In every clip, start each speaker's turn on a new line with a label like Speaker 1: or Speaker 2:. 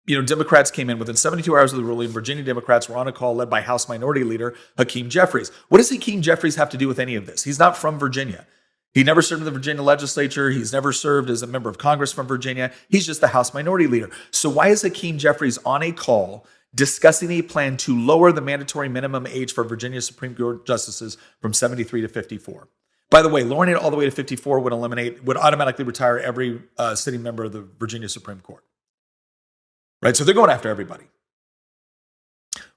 Speaker 1: Democrats came in within 72 hours of the ruling. Virginia Democrats were on a call led by House Minority Leader Hakeem Jeffries. What does Hakeem Jeffries have to do with any of this? He's not from Virginia. He never served in the Virginia legislature. He's never served as a member of Congress from Virginia. He's just the House Minority Leader. So why is Hakeem Jeffries on a call discussing a plan to lower the mandatory minimum age for Virginia Supreme Court justices from 73 to 54? By the way, lowering it all the way to 54 would automatically retire every sitting member of the Virginia Supreme Court. Right? So they're going after everybody.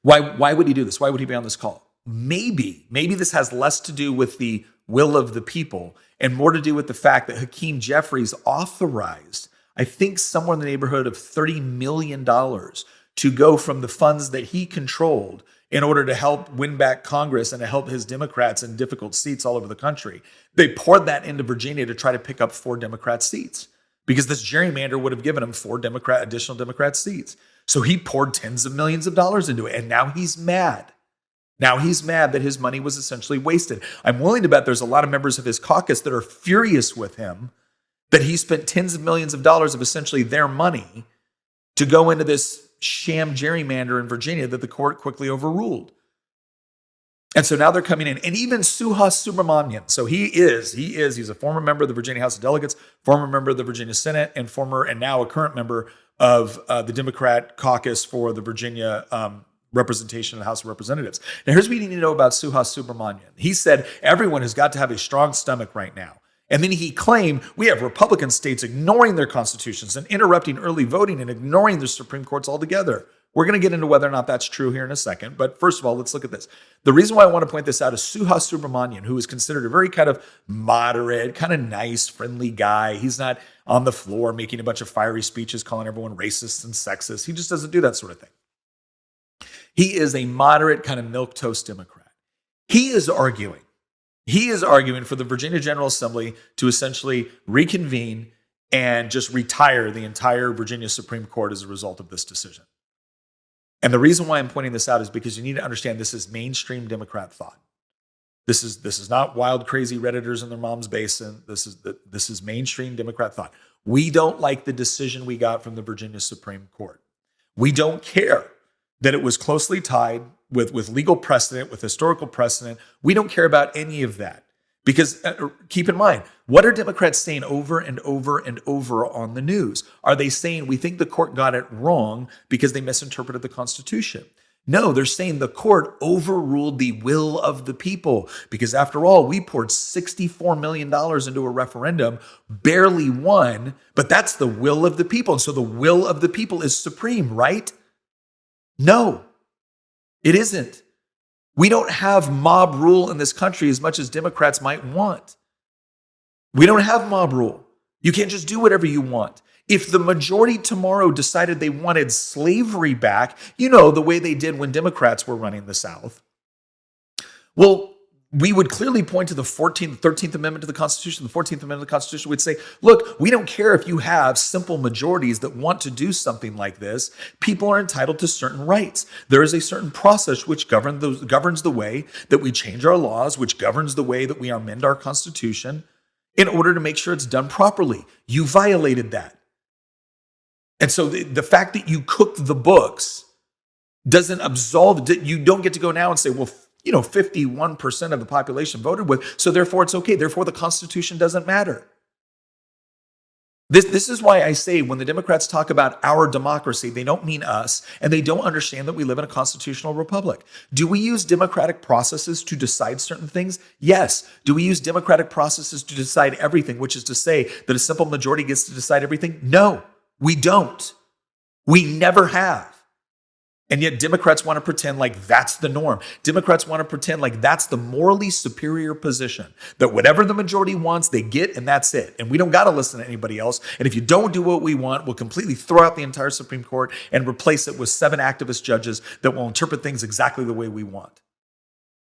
Speaker 1: Why would he do this? Why would he be on this call? Maybe this has less to do with the will of the people and more to do with the fact that Hakeem Jeffries authorized, I think, somewhere in the neighborhood of $30 million to go from the funds that he controlled in order to help win back Congress and to help his Democrats in difficult seats all over the country. They poured that into Virginia to try to pick up 4 Democrat seats because this gerrymander would have given him 4 additional Democrat seats. So he poured tens of millions of dollars into it, and now he's mad. Now he's mad that his money was essentially wasted. I'm willing to bet there's a lot of members of his caucus that are furious with him that he spent tens of millions of dollars of essentially their money to go into this sham gerrymander in Virginia that the court quickly overruled. And so now they're coming in. And even Suhas Subramanian, so he's a former member of the Virginia House of Delegates, former member of the Virginia Senate, and now a current member of the Democrat caucus for the Virginia representation in the House of Representatives. Now, here's what you need to know about Suhas Subramanian. He said everyone has got to have a strong stomach right now. And then he claimed we have Republican states ignoring their constitutions and interrupting early voting and ignoring the Supreme Courts altogether. We're going to get into whether or not that's true here in a second. But first of all, let's look at this. The reason why I want to point this out is Suhas Subramanian, who is considered a very kind of moderate, kind of nice, friendly guy. He's not on the floor making a bunch of fiery speeches calling everyone racist and sexist. He just doesn't do that sort of thing. He is a moderate kind of milquetoast Democrat. He is arguing for the Virginia General Assembly to essentially reconvene and just retire the entire Virginia Supreme Court as a result of this decision. And the reason why I'm pointing this out is because you need to understand this is mainstream Democrat thought. This is not wild, crazy Redditors in their mom's basement. This is mainstream Democrat thought. We don't like the decision we got from the Virginia Supreme Court. We don't care that it was closely tied with legal precedent, with historical precedent. We don't care about any of that. Because keep in mind, what are Democrats saying over and over and over on the news? Are they saying we think the court got it wrong because they misinterpreted the Constitution? No, they're saying the court overruled the will of the people because after all, we poured $64 million into a referendum, barely won, but that's the will of the people. And so the will of the people is supreme, right? No, it isn't. We don't have mob rule in this country as much as Democrats might want. We don't have mob rule. You can't just do whatever you want. If the majority tomorrow decided they wanted slavery back, the way they did when Democrats were running the South, well, we would clearly point to the 13th Amendment to the Constitution, the 14th Amendment to the Constitution. We'd say, look, we don't care if you have simple majorities that want to do something like this. People are entitled to certain rights. There is a certain process which governs the way that we change our laws, which governs the way that we amend our Constitution in order to make sure it's done properly. You violated that. And so the fact that you cooked the books doesn't absolve, you don't get to go now and say, well, 51% of the population voted with, so therefore it's okay. Therefore the Constitution doesn't matter. This is why I say when the Democrats talk about our democracy, they don't mean us, and they don't understand that we live in a constitutional republic. Do we use democratic processes to decide certain things? Yes. Do we use democratic processes to decide everything, which is to say that a simple majority gets to decide everything? No, we don't. We never have. And yet Democrats want to pretend like that's the norm. Democrats want to pretend like that's the morally superior position, that whatever the majority wants, they get, and that's it. And we don't got to listen to anybody else. And if you don't do what we want, we'll completely throw out the entire Supreme Court and replace it with 7 activist judges that will interpret things exactly the way we want.